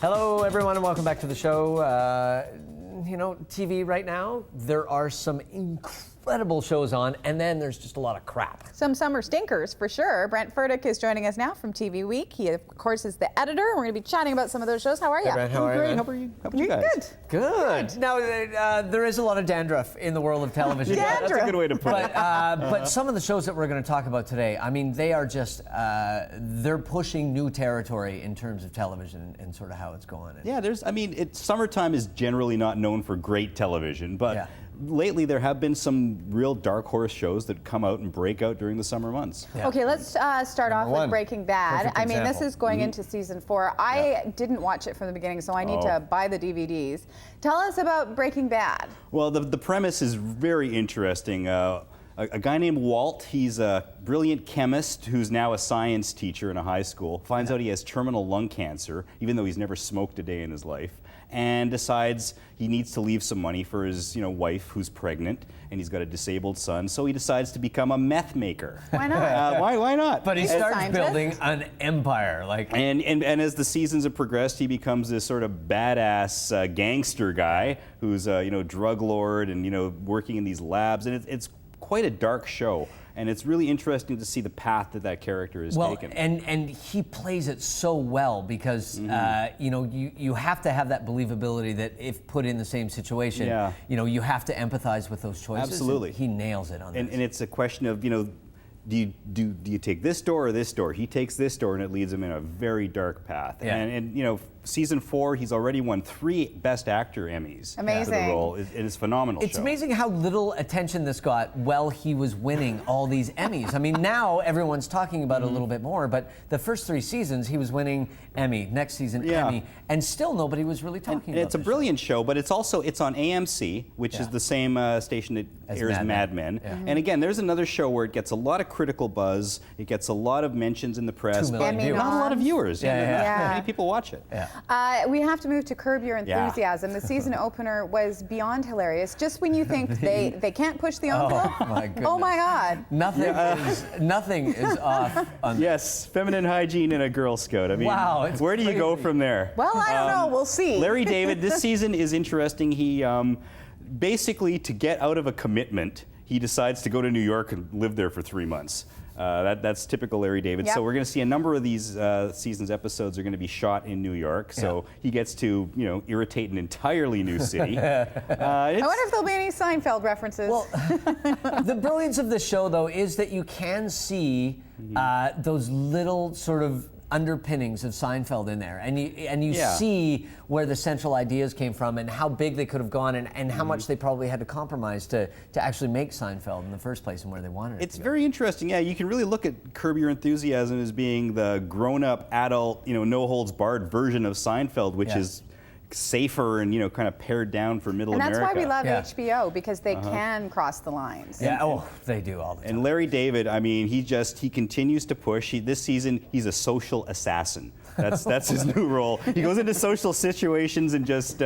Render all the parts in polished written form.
Hello, everyone, and welcome back to the show. TV right now, there are some incredible shows on, and then there's just a lot of crap. Some summer stinkers, for sure. Brent Furdyk is joining us now from TV Week. He, of course, is the editor. We're going to be chatting about some of those shows. How are you? Hey, Brent, how are you? Great. How are you? How about you guys? Good. Now, there is a lot of dandruff in the world of television. Dandruff. That's a good way to put it. But some of the shows that we're going to talk about today, I mean, they are just, they're pushing new territory in terms of television and sort of how it's going. Yeah, summertime is generally not known for great television, but lately there have been some real dark horse shows that come out and break out during the summer months. Yeah. Okay, let's start off with Breaking Bad. Perfect I mean, this example. is going into season 4. I didn't watch it from the beginning, so I need to buy the DVDs. Tell us about Breaking Bad. Well, the premise is very interesting. A guy named Walt, he's a brilliant chemist who's now a science teacher in a high school, finds out he has terminal lung cancer, even though he's never smoked a day in his life, and decides he needs to leave some money for his wife who's pregnant, and he's got a disabled son, so he decides to become a meth maker. Why not? Why not? But he He's a starts scientist. building an empire. And as the seasons have progressed, he becomes this sort of badass gangster guy who's drug lord and working in these labs, and it's quite a dark show, and it's really interesting to see the path that character is taken. And he plays it so well because you have to have that believability that if put in the same situation, you have to empathize with those choices. Absolutely, he nails it on this. And it's a question of do you take this door or this door? He takes this door, and it leads him in a very dark path. Yeah. And season 4, he's already won 3 Best Actor Emmys for the Amazing. role. It is a phenomenal It's show. amazing how little attention this got while he was winning all these Emmys. I mean, now everyone's talking about it a little bit more, but the first 3 seasons he was winning Emmy, next season Emmy, and still nobody was really talking about it. It's a brilliant show, but it's on AMC, which is the same station that airs Mad Men. Yeah. And again, there's another show where it gets a lot of critical buzz. It gets a lot of mentions in the press, 2 but million viewers. not a lot of viewers. Yeah. Not many people watch it. Yeah. We have to move to Curb Your Enthusiasm. The season opener was beyond hilarious. Just when you think they can't push the envelope. Oh my goodness. Oh my God. Nothing is off. Yes, feminine hygiene and a Girl Scout. I mean, Wow, it's where do you go crazy. from there? Well, I don't know. We'll see. Larry David, this season is interesting. He basically, to get out of a commitment, he decides to go to New York and live there for 3 months. That's typical Larry David. Yep. So we're going to see a number of these season's episodes are going to be shot in New York. So he gets to irritate an entirely new city. I wonder if there'll be any Seinfeld references. Well, the brilliance of this show, though, is that you can see those little sort of underpinnings of Seinfeld in there, and you see where the central ideas came from and how big they could have gone and how much they probably had to compromise to actually make Seinfeld in the first place and where they wanted it It's to go. very interesting. Yeah, you can really look at Curb Your Enthusiasm as being the grown-up, adult, no holds barred version of Seinfeld, which is safer and kind of pared down for middle and that's America. why we love HBO, because they can cross the lines. Yeah, they do all the time. And Larry David, I mean, he continues to push. This season, he's a social assassin. That's his new role. He goes into social situations and just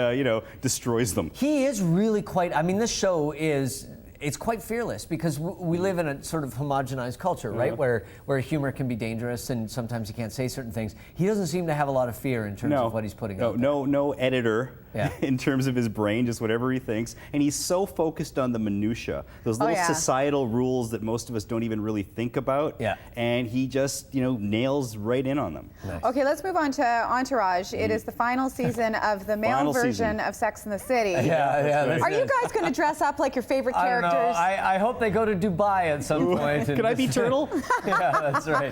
destroys them. He is really quite. I mean, this show is. It's quite fearless because we live in a sort of homogenized culture, right? Where humor can be dangerous and sometimes you can't say certain things. He doesn't seem to have a lot of fear in terms of what he's putting out. No editor in terms of his brain, just whatever he thinks. And he's so focused on the minutia, those little societal rules that most of us don't even really think about. Yeah. And he just, nails right in on them. Nice. Okay, let's move on to Entourage. It is the final season of the male version of Sex and the City. Yeah. Are you guys going to dress up like your favorite I don't characters? know. I hope they go to Dubai at some point. Can I be Turtle? Yeah, that's right.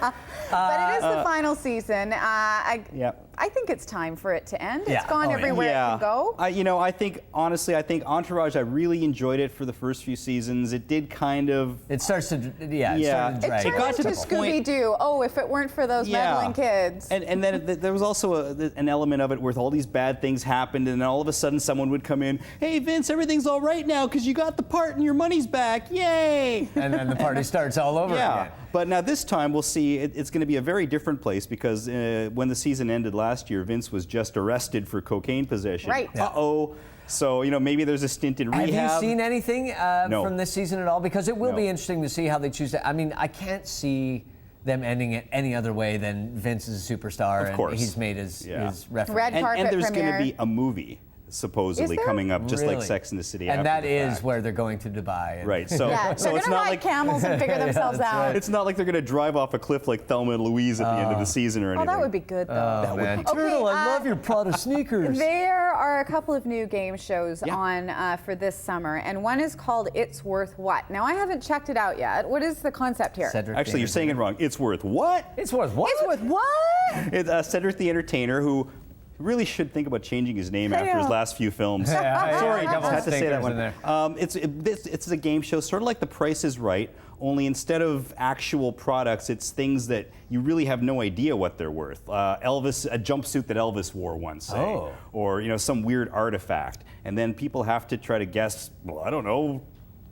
But it is the final season. I think it's time for it to end. It's gone everywhere it can go. I think Entourage, I really enjoyed it for the first few seasons. It did kind of... It starts to, started to It drag. turned got to into the point- Scooby-Doo. Oh, if it weren't for those meddling kids. And then there was also an element of it where all these bad things happened, and then all of a sudden someone would come in, hey, Vince, everything's all right now because you got the part and your money's back. Yay! And then the party starts all over again. But now this time we'll see it's going to be a very different place because when the season ended last year, Vince was just arrested for cocaine possession. Right. Uh-oh. So, maybe there's a stint in rehab. Have you seen anything No. from this season at all? Because it will No. be interesting to see how they choose to. I mean, I can't see them ending it any other way than Vince is a superstar Of course. and he's made his reference. Red carpet and there's going premiere. to be a movie supposedly Is there? coming up, just like Really? Sex and the City. And after that the is fact. where they're going to Dubai. And- Right. So, Yeah, so they're it's gonna not ride like camels and figure themselves that's out. right. it's not like they're going to drive off a cliff like Thelma and Louise at the end of the season or Oh, anything. that would be good though. Oh, man. Okay, Turtle, I love your Prada sneakers. There are a couple of new game shows Yeah. on for this summer, and one is called It's Worth What. Now, I haven't checked it out yet. What is the concept here? Cedric Actually, the you're saying it wrong. It's worth what? It's worth what? It's Worth What? It's Cedric the Entertainer, who really should think about changing his name after his know. last few films. Yeah, Sorry, a I couple just had to say that stinkers one. in there. It's a game show, sort of like The Price is Right, only instead of actual products, it's things that you really have no idea what they're worth. Elvis, a jumpsuit that Elvis wore once, say, Oh. or some weird artifact, and then people have to try to guess. Well, I don't know.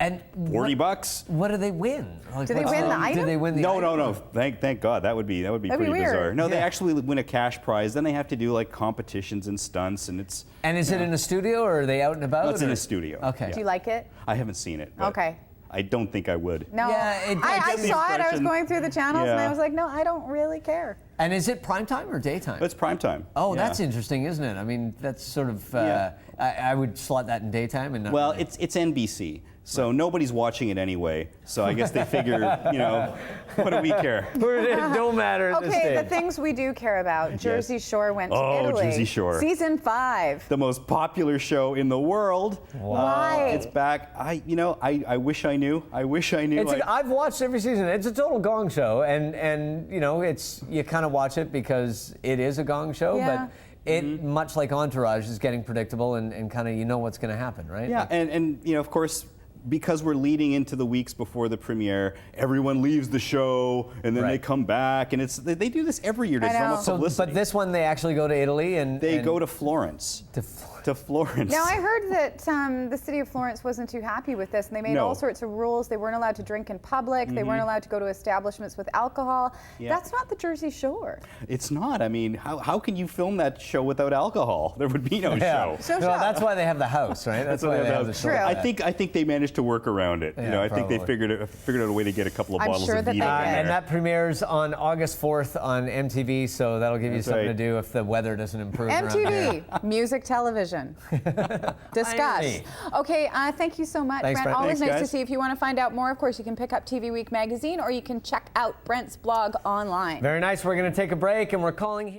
And $40. What do they win? Like, Do they what's win the Do item? they win the No, item? no, no. Thank God. That would be That'd be pretty weird. bizarre. No, they Yeah. actually win a cash prize. Then they have to do like competitions and stunts, and it's. And is it in a studio or are they out and about? No, it's in or- a studio. Okay. Do you like it? I haven't seen it. but Okay. I don't think I would. No. Yeah, I gets the saw it. I was impression- going through the channels, and I Yeah. was like, no, I don't really care. And is it primetime or daytime? It's prime time. Oh, Yeah. that's interesting, isn't it? I mean, that's sort of. Yeah. I would slot that in daytime and not. Well, really. it's NBC, so nobody's watching it anyway. So I guess they figure, what do we care? it don't matter at this Okay, the stage. things we do care about. Jersey Shore went to Oh, Italy. Jersey Shore. Season 5. The most popular show in the world. Why? It's back. I wish I knew. I wish I knew. I've watched every season. It's a total gong show, and it's you kind of watch it because it is a gong show, Yeah. but it much like Entourage is getting predictable and kind of what's going to happen, right? Yeah, Like, and of course, because we're leading into the weeks before the premiere, everyone leaves the show and then they Right. come back, and they do this every year to I drum know. up so, publicity. but this one they actually go to Italy and they and go to Florence. to To Florence. Now, I heard that the city of Florence wasn't too happy with this, and they made No. all sorts of rules. They weren't allowed to drink in public. They weren't allowed to go to establishments with alcohol. Yeah. That's not the Jersey Shore. It's not. I mean, how can you film that show without alcohol? There would be no yeah. show. So No, that's why they have the house, right? That's why they have the show. True. I think they managed to work around it. Yeah, I think they probably. figured out a way to get a couple of I'm bottles sure of that vino they in did. there. And that premieres on August 4th on MTV, so that'll give you That's something right. to do if the weather doesn't improve. around here. MTV, music television. Discuss. Irony. Okay, thank you so much, Thanks, Brent. Brent. Always Thanks, nice to guys. see. If you want to find out more, of course, you can pick up TV Week magazine or you can check out Brent's blog online. Very nice. We're going to take a break, and we're calling.